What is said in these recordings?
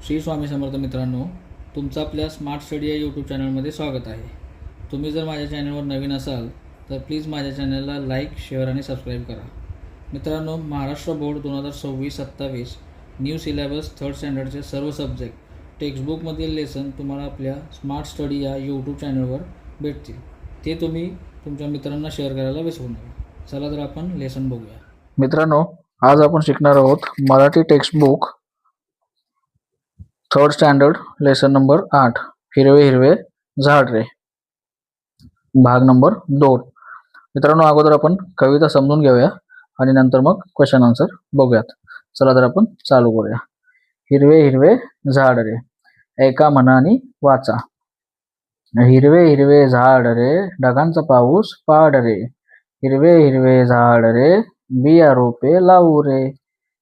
श्री स्वामी समर्थ मित्रांनो, तुमचं आपल्या स्मार्ट स्टडी या यूट्यूब चॅनलमध्ये स्वागत आहे. तुम्ही जर माझ्या चॅनलवर नवीन असाल तर प्लीज माझ्या चॅनलला लाईक, शेअर आणि सबस्क्राईब करा. मित्रांनो, Maharashtra board 2026-27 new syllabus third स्टँडर्डचे सर्व सब्जेक्ट टेक्स्टबुकमधील लेसन तुम्हाला आपल्या स्मार्ट स्टडी या यूट्यूब चॅनलवर भेटतील. ते तुम्ही तुमच्या मित्रांना शेअर करायला विसरू नका. चला तर आपण लेसन बघूया. मित्रांनो, आज आपण शिकणार आहोत Marathi textbook third standard lesson number 8 हिरवे हिरवे झाड रे, भाग नंबर 2. मित्रांनो, अगोदर आपण कविता समजून घेऊया आणि नंतर मग क्वेश्चन आन्सर बघूयात. चला तर आपण चालू करूया. हिरवे हिरवे झाड रे, ऐका मनाने वाचा. हिरवे हिरवे झाड रे, ढगांचा पाऊस पाड रे. हिरवे हिरवे झाड रे, बिया रोपे लावू रे.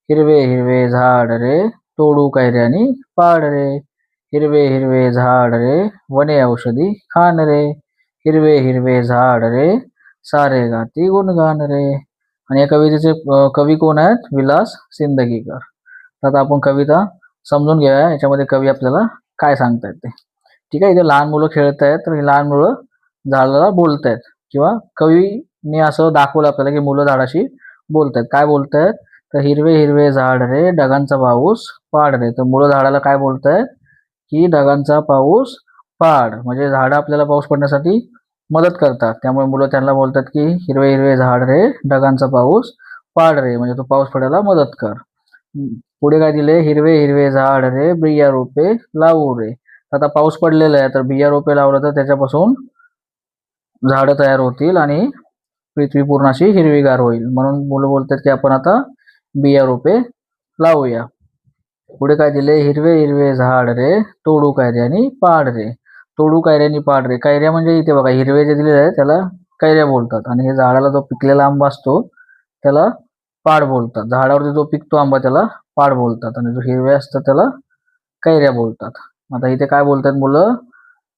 हिरवे हिरवे झाड रे, तोडू कैऱ्यानी पाड रे. हिरवे हिरवे झाड रे, वने औषधी खान रे. हिरवे हिरवे झाड रे, सारे गाती गुणगान रे. आणि या कवितेचे कवी कोण आहेत? विलास सिंदगीकर. आता आपण कविता समजून घ्या, याच्यामध्ये कवी आपल्याला काय सांगतायत ते. ठीक आहे, इथे लहान मुलं खेळत आहेत, तर ही लहान मुलं झाडाला बोलतायत किंवा कवीने असं दाखवलं आपल्याला की मुलं झाडाशी बोलतायत. काय बोलतायत? तर हिरवे हिरवे झाड रे, ढगांचा पाऊस पाड रे. तर मुलं झाडाला काय बोलतायत की ढगांचा पाऊस पाड, म्हणजे झाडं आपल्याला पाऊस पडण्यासाठी मदत करतात. त्यामुळे मुलं त्यांना बोलतात की हिरवे हिरवे झाड रे, ढगांचा पाऊस पाड रे, म्हणजे तो पाऊस पडायला मदत कर. पुढे काय दिले? हिरवे हिरवे झाड रे, बिया रोपे लावू रे. आता पाऊस पडलेला आहे, तर बिया रोपे लावलं तर त्याच्यापासून झाडं तयार होतील आणि पृथ्वी पूर्ण अशी हिरवीगार होईल. म्हणून मुलं बोलतात की आपण आता बिया रोपे लावूया. पुढे काय दिले? हिरवे हिरवे झाड रे, तोडू कैऱ्यानी पाड रे. तोडू कैऱ्यानी पाड रे. कैऱ्या म्हणजे इथे बघा, हिरवे जे दिलेले आहे त्याला कैऱ्या बोलतात, आणि हे झाडाला जो पिकलेला आंबा असतो त्याला पाड बोलतात. झाडावरती जो पिकतो आंबा त्याला पाड बोलतात, आणि जो हिरवे असतं त्याला कैऱ्या बोलतात. आता इथे काय बोलतात मुलं?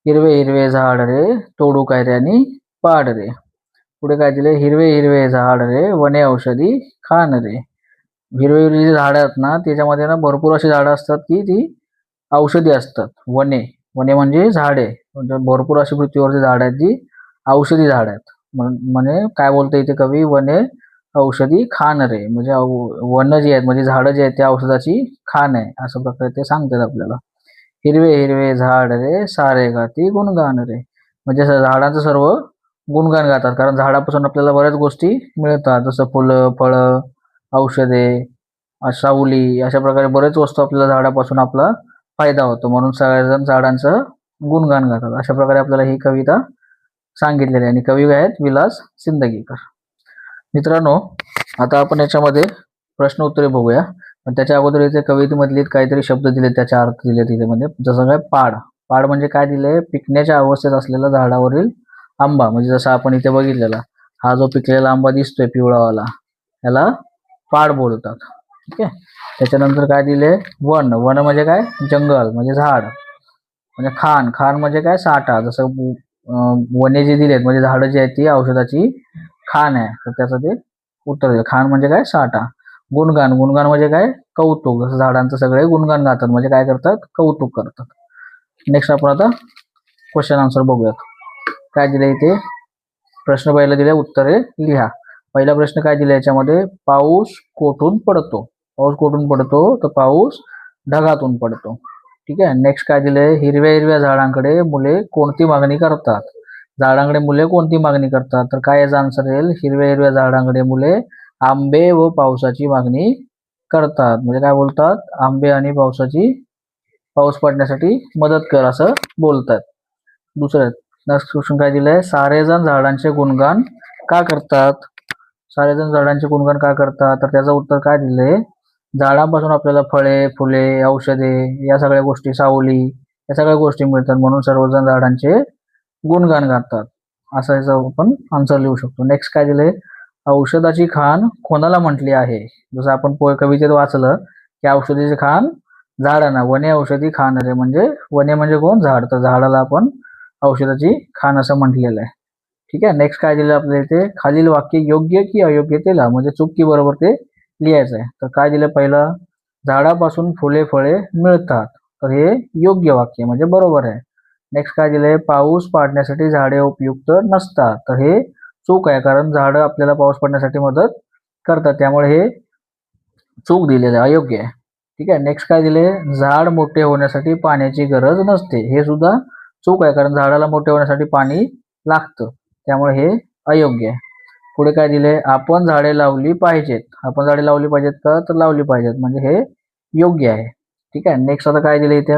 हिरवे हिरवे झाड रे, तोडू कैऱ्यानी पाड रे. पुढे काय दिले? हिरवे हिरवे झाड रे, वने औषधी खान रे. हिरवे हिरवी जी झाडं आहेत ना, त्याच्यामध्ये ना भरपूर अशी झाडं असतात की ती औषधी असतात. वने वने म्हणजे झाडे, म्हणजे भरपूर अशी पृथ्वीवरची झाडं आहेत जी औषधी झाड आहेत. म्हणजे काय बोलतं इथे कवी? वने औषधी खान रे, म्हणजे वन जी आहेत म्हणजे झाडं जी आहेत त्या औषधाची खान आहे, असं प्रकारे ते सांगतात आपल्याला. हिरवे हिरवे झाड रे, सारे गाती गुणगान रे, म्हणजे झाडांचं सर्व गुणगान गातात, कारण झाडापासून आपल्याला बऱ्याच गोष्टी मिळतात, जसं फुलं, फळं, औषधे, सावली, अशा प्रकारे बरेच वस्तू आपल्याला झाडापासून आपला फायदा होतो. म्हणून सगळेजण झाडांचं गुणगान गातात. अशा प्रकारे आपल्याला ही कविता सांगितलेली आहे, आणि कवी आहेत विलास सिंदगीकर. मित्रांनो, आता आपण याच्यामध्ये प्रश्न उत्तरे बघूया. पण त्याच्या अगोदर इथे कवितेमधले काहीतरी शब्द दिले, त्याचा अर्थ दिले तिथे मध्ये. जसं काय पाड. पाड म्हणजे काय दिले? पिकण्याच्या अवस्थेत असलेला झाडावरील आंबा, म्हणजे जसं आपण इथे बघितलेला हा जो पिकलेला आंबा दिसतोय पिवळावाला, याला पाड बोलतात. ठीक आहे. त्याच्यानंतर काय दिले? वन. वन म्हणजे काय? जंगल म्हणजे झाड. म्हणजे खान. खान म्हणजे काय? साठा. जसं वने जे दिलेत म्हणजे झाडं जी आहेत ती औषधाची खान आहे, तर त्याचं ते उत्तर दिलं. खान म्हणजे काय? साठा. गुणगान. गुणगान म्हणजे काय? कौतुक. जसं झाडांचं सगळे गुणगान गातात म्हणजे काय करतात? कौतुक करतात. नेक्स्ट आपण आता क्वेश्चन आन्सर बघूयात. काय दिले इथे? प्रश्न पहिला दिले, उत्तरे लिहा. पहिला प्रश्न काय दिला याच्यामध्ये? पाऊस कोठून पडतो? पाऊस कोठून पडतो? तर पाऊस ढगातून पडतो. ठीक आहे. नेक्स्ट काय दिले? हिरव्या हिरव्या झाडांकडे मुले कोणती मागणी करतात? झाडांकडे मुले कोणती मागणी करतात? तर काय याचा आन्सर येईल? हिरव्या हिरव्या झाडांकडे मुले आंबे व पावसाची मागणी करतात. म्हणजे काय बोलतात? आंबे आणि पाऊस पडण्यासाठी मदत कर असं बोलतात. दुसरं नेक्स्ट क्वेश्चन काय दिलंय? सारेजण झाडांचे गुणगान का करतात? सारेजण झाडांचे गुणगान का करतात? तर त्याचं उत्तर काय दिलंय? झाडांपासून आपल्याला फळे, फुले, औषधे, या सगळ्या गोष्टी, सावली, या सगळ्या गोष्टी मिळतात, म्हणून सर्वजण झाडांचे गुणगान गातात, असं याचं आपण आन्सर लिहू शकतो. नेक्स्ट काय दिलंय? औषधाची खाण कोणाला म्हटली आहे? जसं आपण कवितेत वाचलं की औषधीची खाण झाडांना, वने औषधी खान रे, म्हणजे वने म्हणजे कोण? झाड. तर झाडाला आपण औषधाची खान असं म्हटलेलं आहे. ठीक आहे. नेक्स्ट काय दिलं आपल्या इथे? खालील वाक्य योग्य की अयोग्य ते लिहा, म्हणजे चूक की बरोबर ते लिहायचं आहे. तर काय दिलं? पहिलं, झाडापासून फुले फळे मिळतात. तर हे योग्य वाक्य म्हणजे बरोबर आहे. नेक्स्ट काय दिलंय, पाऊस पाडण्यासाठी झाडे उपयुक्त नसतात, तर हे चूक आहे, कारण झाडं आपल्याला पाऊस पडण्यासाठी मदत करतात, त्यामुळे हे चूक दिलेलं आहे, अयोग्य आहे. ठीक आहे. नेक्स्ट काय दिले, झाड मोठे होण्यासाठी पाण्याची गरज नसते, हे सुद्धा चूक आहे, कारण झाडाला मोठे होण्यासाठी पाणी लागतं, त्यामुळे हे अयोग्य आहे. पुढे काय दिले, आपण झाडे लावली पाहिजेत. आपण झाडे लावली पाहिजेत का, तर लावली पाहिजेत, म्हणजे हे योग्य आहे. ठीक आहे. नेक्स्ट आता काय दिले इथे,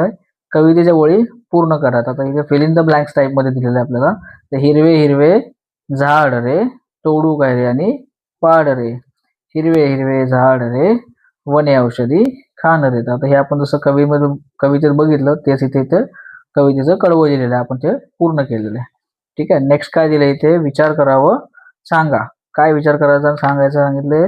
कवितेच्या ओळी पूर्ण करा. आता इथे fill in the blanks type मध्ये दिलेलं आहे आपल्याला. तर हिरवे हिरवे झाड रे, तोडू काय रे आणि पाड रे, हिरवे हिरवे झाड रे, वने औषधी खाण रे. आता हे आपण जसं कवितेत बघितलं तेच इथे कवितेचं कडवं दिलेलं आहे, आपण ते पूर्ण केलेलं आहे. ठीक आहे. नेक्स्ट काय दिलं इथे, विचार करावं सांगा. काय विचार करायचा सांगायचं सांगितले,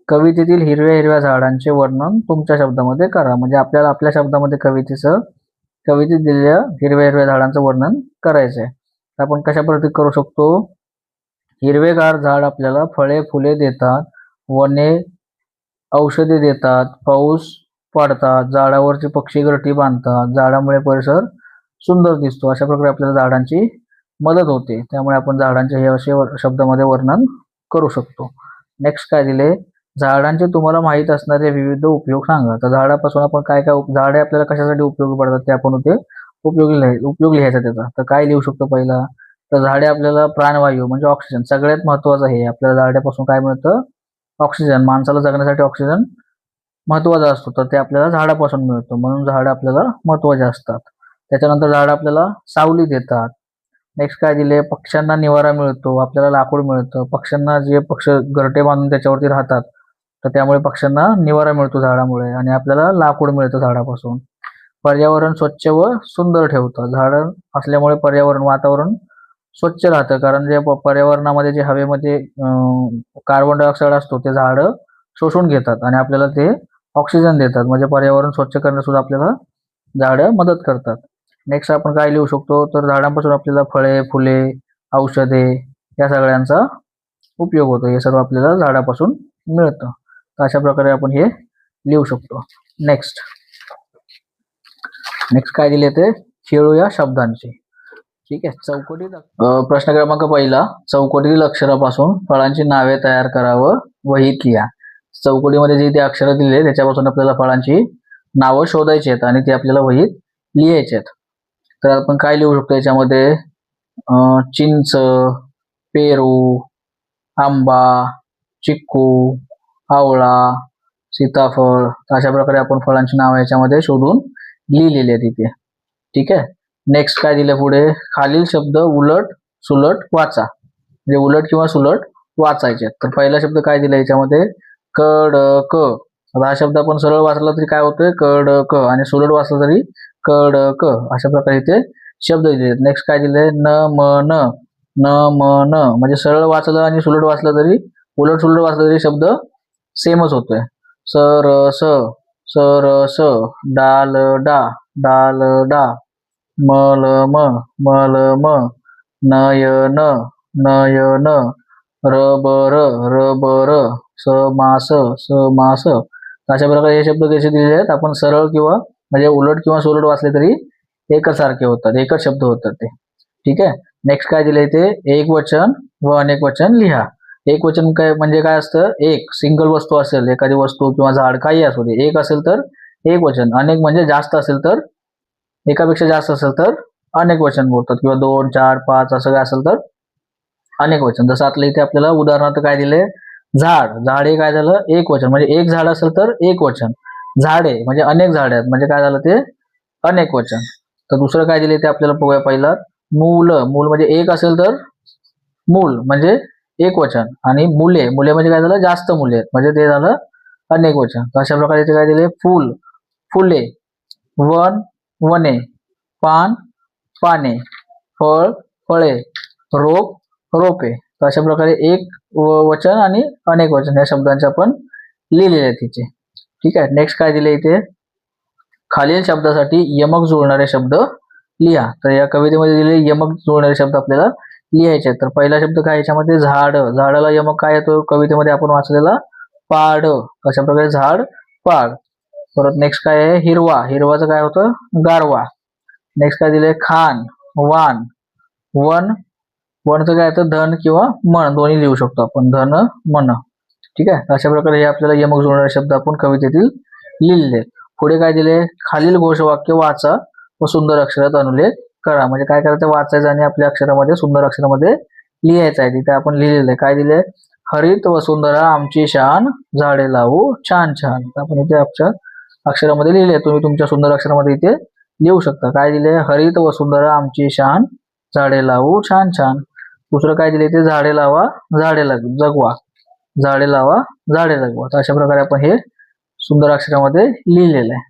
कवितेतील हिरव्या हिरव्या झाडांचे वर्णन तुमच्या शब्दामध्ये करा. म्हणजे आपल्याला आपल्या शब्दामध्ये कवितेत दिलेल्या हिरव्या हिरव्या झाडांचं वर्णन करायचं आहे. आपण कशा पद्धतीने करू शकतो, हिरवेगार झाड आपल्याला फळे फुले देतात, वने औषधे देतात, पाऊस पडतात, झाडावरचे पक्षी घरटी बांधतात, झाडामुळे परिसर सुंदर दिसतो. अशा प्रकारे आपल्याला झाडांची मदत होते, त्यामुळे आपण झाडांचे हे असे शब्दामध्ये वर्णन करू शकतो. नेक्स्ट काय दिले, झाडांचे तुम्हाला माहीत असणारे विविध उपयोग सांगा. तर झाडापासून आपण काय काय झाडे आपल्याला कशासाठी उपयोगी पडतात ते आपण ते उपयोग लिहायचा त्याचा. तर काय लिहू शकतो पहिला, तर झाडे आपल्याला प्राणवायू म्हणजे ऑक्सिजन, सगळ्यात महत्वाचं हे आपल्याला झाडापासून काय मिळतं, ऑक्सिजन. माणसाला जगण्यासाठी ऑक्सिजन महत्वाचा असतो, तर ते आपल्याला झाडापासून मिळतो, म्हणून झाड आपल्याला महत्वाचे असतात. त्याच्यानंतर झाड आपल्याला सावली देतात. नेक्स्ट काय दिले, पक्ष्यांना निवारा मिळतो, आपल्याला लाकूड मिळतं. पक्ष्यांना जे पक्ष घरटे बांधून त्याच्यावरती राहतात, तर त्यामुळे पक्ष्यांना निवारा मिळतो झाडामुळे, आणि आपल्याला लाकूड मिळतं झाडापासून. पर्यावरण स्वच्छ व सुंदर ठेवतं. झाड असल्यामुळे वातावरण स्वच्छ राहतं, कारण जे पर्यावरणामध्ये जे हवेमध्ये कार्बन डायऑक्साईड असतो ते झाडं शोषून घेतात आणि आपल्याला ते ऑक्सिजन देतात, म्हणजे पर्यावरण स्वच्छ करण्यास सुद्धा आपल्याला झाडं मदत करतात. नेक्स्ट आपण काय लिहू शकतो, तर झाडांपासून आपल्याला फळे फुले औषधे या सगळ्यांचा उपयोग होतो, हे सर्व आपल्याला झाडापासून मिळतं. तर अशा प्रकारे आपण हे लिहू शकतो. नेक्स्ट काय दिले ते, खेळूया शब्दांची. ठीक आहे. प्रश्न क्रमांक पहिला, चौकटीतील अक्षरापासून फळांची नावे तयार करावं, वहीत लिहा. चौकटीमध्ये जे ते अक्षर दिले त्याच्यापासून आपल्याला फळांची नावं शोधायची आहेत आणि ते आपल्याला वहीत लिहायचे आहेत. तर आपण काय लिहू शकतो याच्यामध्ये, चिंच, पेरू, आंबा, चिक्कू, आवळा, सीताफळ. अशा प्रकारे आपण फळांची नावं याच्यामध्ये शोधून लिहिलेली आहेत इथे. ठीक आहे. नेक्स्ट काय दिलं पुढे, खालील शब्द उलट सुलट वाचा, म्हणजे उलट किंवा सुलट वाचायचे. तर पहिला शब्द काय दिला याच्यामध्ये, कडक. आता हा शब्द आपण सरळ वाचला तरी काय होतोय, कडक, आणि सुलट वाचला तरी कडक. अशा प्रकारे इथे शब्द दिले. नेक्स्ट काय दिले, नमन. नमन म्हणजे सरळ वाचलं आणि सुलट वाचलं तरी, उलट सुलट वाचलं तरी शब्द सेमच होतोय. सरस. सरस. डालडा. डालडा. मलम. मलम. नयन. नयन. रबर. रबर. समास. समास. अशा प्रकारे हे शब्द कसे दिलेले आहेत, आपण सरळ किंवा म्हणजे उलट किंवा सुलट वाचले तरी एकच सारखे होतात, एकच शब्द होतात ते. ठीक आहे. नेक्स्ट काय दिले ते, एक वचन व अनेक वचन लिहा. एक वचन काय म्हणजे काय असतं, एक सिंगल वस्तू असेल, एखादी वस्तू किंवा झाड काही असू दे, एक असेल तर एक वचन, अनेक म्हणजे जास्त असेल तर, एकापेक्षा जास्त असेल तर अनेक वचन बोलतात, किंवा 2 4 5 असं काय असेल तर अनेक वचन. जसं आपल्या इथे आपल्याला उदाहरणार्थ काय दिले, झाड. झाड हे काय झालं, एक वचन, म्हणजे एक झाड असेल तर एक वचन. झाडे म्हणजे अनेक झाडे आहेत, म्हणजे काय झालं ते अनेक वचन. तर दुसरं काय दिले ते आपल्याला बघूया पहिला, मूल. मूल म्हणजे एक असेल तर मूल म्हणजे एक वचन, आणि मुले. मुले म्हणजे काय झालं, जास्त मुले आहेत, म्हणजे ते झालं अनेक वचन. तर अशा प्रकारे इथे काय दिले, फूल. फुले. वन. वने. पान. पाने. फळ. फळे. रोप. रोपे. तर अशा प्रकारे एक वचन आणि अनेक वचन या शब्दांचे आपण लिहिलेले आहेत तिचे. ठीक आहे. नेक्स्ट काय दिले इथे, खालील शब्दासाठी यमक जुळणारे शब्द लिहा. तर या कवितेमध्ये दिलेले यमक जुळणारे शब्द आपल्याला लिहायचे आहेत. तर पहिला शब्द काय याच्यामध्ये, झाड. झाडाला यमक काय येतो कवितेमध्ये आपण वाचलेला, पाड. अशा प्रकारे झाड. पाड. परत नेक्स्ट काय आहे हिरवा, हिरवाचं काय होतं गारवा. नेक्स्ट काय दिलंय खान, वान, वन, वनचं काय येतं धन किंवा मन दोन्ही लिहू शकतो आपण, धन मन. ठीक आहे, अशा प्रकारे हे आपल्याला यमक जुळणारे शब्द आपण कवितेतील लिहिलेले. पुढे काय दिले खालील घोषवाक्य वाचा व सुंदर अक्षरात अनुलेख करा. म्हणजे काय करायचं वाचायचं आणि आपल्या अक्षरामध्ये सुंदर अक्षरामध्ये लिहायचं आहे. तिथे आपण लिहिलेलं आहे. काय दिले हरित वसुंधरा आमची शान झाडे लावू छान छान. आपण इथे आपल्या अक्षरामध्ये लिहिले, तुम्ही तुमच्या सुंदर अक्षरामध्ये इथे लिहू शकता. काय दिले हरित वसुंधरा आमची शान झाडे लावू छान छान. दुसरं काय दिले ते झाडे लावा झाडे जगवा, झाडे लावा झाडे जगवा. तर अशा प्रकारे आपण हे सुंदर अक्षरामध्ये लिहिलेलं आहे.